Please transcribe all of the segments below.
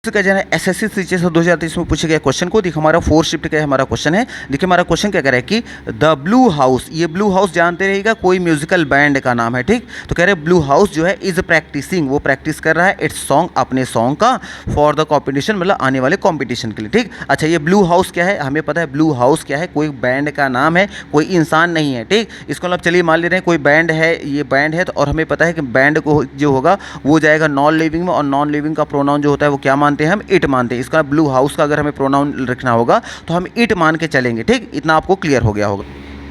Six का जो है एसएससी टीचर से 2023 में पूछे गए क्वेश्चन को देखिए, हमारा 4 शिफ्ट का हमारा क्वेश्चन है। देखिए हमारा क्वेश्चन क्या कह रहा है कि द ब्लू हाउस, ये ब्लू हाउस जानते रहेगा कोई म्यूजिकल बैंड का नाम है, ठीक। तो कह रहे हैं ब्लू हाउस जो है इज प्रैक्टिसिंग, वो प्रैक्टिस कर रहा है इट्स सॉन्ग, अपने सॉन्ग का, फॉर द कॉम्पिटिशन, मतलब आने वाले कॉम्पिटिशन के लिए, ठीक। अच्छा ये ब्लू हाउस क्या है, हमें पता है ब्लू हाउस क्या है, कोई बैंड का नाम है, कोई इंसान नहीं है, ठीक। इसको मतलब चलिए मान ले रहे हैं कोई बैंड है, ये बैंड है तो, और हमें पता है कि बैंड को जो होगा वो जाएगा नॉन लिविंग में, और नॉन लिविंग का प्रोनाउन जो होता है वो क्या मानते हैं हम, इट मानते हैं। इसका ब्लू हाउस का अगर हमें प्रोनाउन रखना होगा तो हम इट मान के चलेंगे, ठीक। इतना आपको क्लियर हो गया होगा।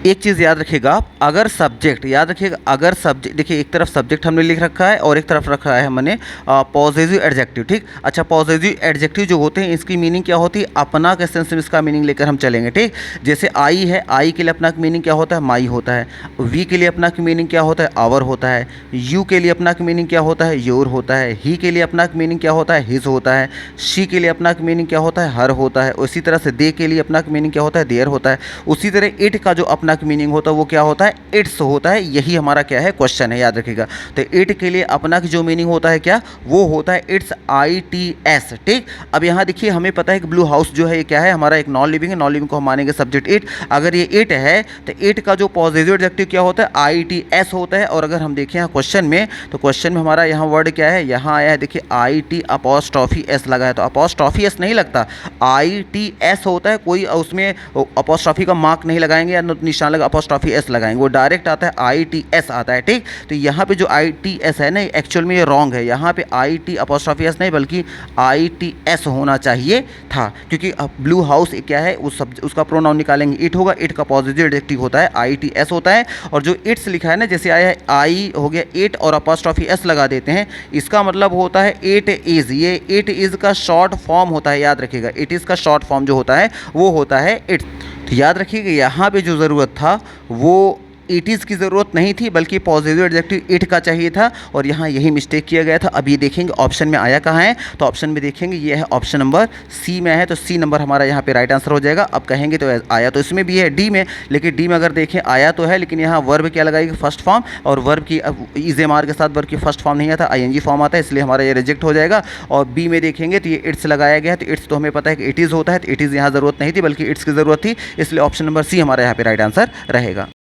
एक चीज़ याद रखिएगा, अगर सब्जेक्ट, याद रखिएगा अगर सब्जेक्ट, देखिए एक तरफ सब्जेक्ट हमने लिख रखा है और एक तरफ रखा है हमने पॉजिटिव एडजेक्टिव, ठीक। अच्छा पॉजिटिव एडजेक्टिव जो होते हैं इसकी मीनिंग क्या होती है, अपना के सेंस में इसका मीनिंग लेकर हम चलेंगे, ठीक। जैसे आई है, आई के लिए अपना मीनिंग क्या होता है, माई होता है। वी के लिए अपना मीनिंग क्या होता है, आवर होता है। यू के लिए अपना मीनिंग क्या होता है, योर होता है। ही के लिए अपना मीनिंग क्या होता है, हिज होता है। शी के लिए अपना मीनिंग क्या होता है, हर होता है। उसी तरह से दे के लिए अपना मीनिंग क्या होता है, देयर होता है। उसी तरह इट का जो अपना मीनिंग होता है वो क्या होता है, इट्स होता है। यही हमारा क्या है क्वेश्चन है, याद रखिएगा। तो इट के लिए अपना जो मीनिंग होता है क्या, वो होता है इट्स, ITS, ठीक। अब यहाँ देखिए हमें पता है कि ब्लू हाउस जो है ये क्या है, हमारा एक नॉन लिविंग है, नॉन लिविंग को हम मानेंगे सब्जेक्ट इट। अगर ये इट है तो इट का जो पॉजिटिव एडजेक्टिव क्या होता है, ITS होता है। और अगर हम देखें यहाँ क्वेश्चन में, तो क्वेश्चन में हमारा यहाँ वर्ड क्या है, यहाँ आया है देखिए IT' लगा है, तो अपॉस्ट्रॉफी नहीं लगता, ITS होता है। कोई उसमें अपॉस्ट्रॉफी का मार्क नहीं लगाएंगे या निशान लगा अपॉस्ट्रॉफी एस लगाएंगे, वो डायरेक्ट आता है ITS आता है, ठीक। तो यहाँ पे जो ITS है ना एक्चुअल में ये रॉन्ग है, यहाँ पे IT' नहीं बल्कि ITS होना चाहिए था, क्योंकि ब्लू हाउस क्या है उसका प्रोनाउन निकालेंगे इट होगा, इट का पॉजिटिव एडजेक्टिव होता है ITS होता है। और जो इट्स लिखा है ना, जैसे आया है आई हो गया इट और अपॉस्ट्रॉफी एस लगा देते हैं, इसका मतलब होता है इट इज़। ये इट इज़ का शॉर्ट फॉर्म होता है, याद रखिएगा इट इज़ का शॉर्ट फॉर्म जो होता है वो होता है इट। तो याद रखिएगा यहाँ पे जो ज़रूरत था वो इट इज़ की ज़रूरत नहीं थी, बल्कि पॉजिटिव एडजेक्टिव इट का चाहिए था, और यहाँ यही मिस्टेक किया गया था। अब ये देखेंगे ऑप्शन में आया कहाँ है, तो ऑप्शन में देखेंगे ये है ऑप्शन नंबर सी में है, तो सी नंबर हमारा यहाँ पे राइट आंसर हो जाएगा। अब कहेंगे तो आया तो इसमें भी है डी में, लेकिन डी में अगर देखें आया तो है, लेकिन यहाँ वर्ब क्या लगाएगी, फर्स्ट फॉर्म, और वर्ब की इज़ेमार के साथ वर्ब की फर्स्ट फॉर्म नहीं आता, ING फॉर्म आता है, इसलिए हमारा ये रिजेक्ट हो जाएगा। और बी में देखेंगे तो ये इट्स लगाया गया है, तो इट्स तो हमें पता है कि इट इज़ होता है, तो इट इज़ यहाँ ज़रूरत नहीं थी बल्कि इट्स की ज़रूरत थी, इसलिए ऑप्शन नंबर सी हमारा यहाँ पे राइट आंसर रहेगा।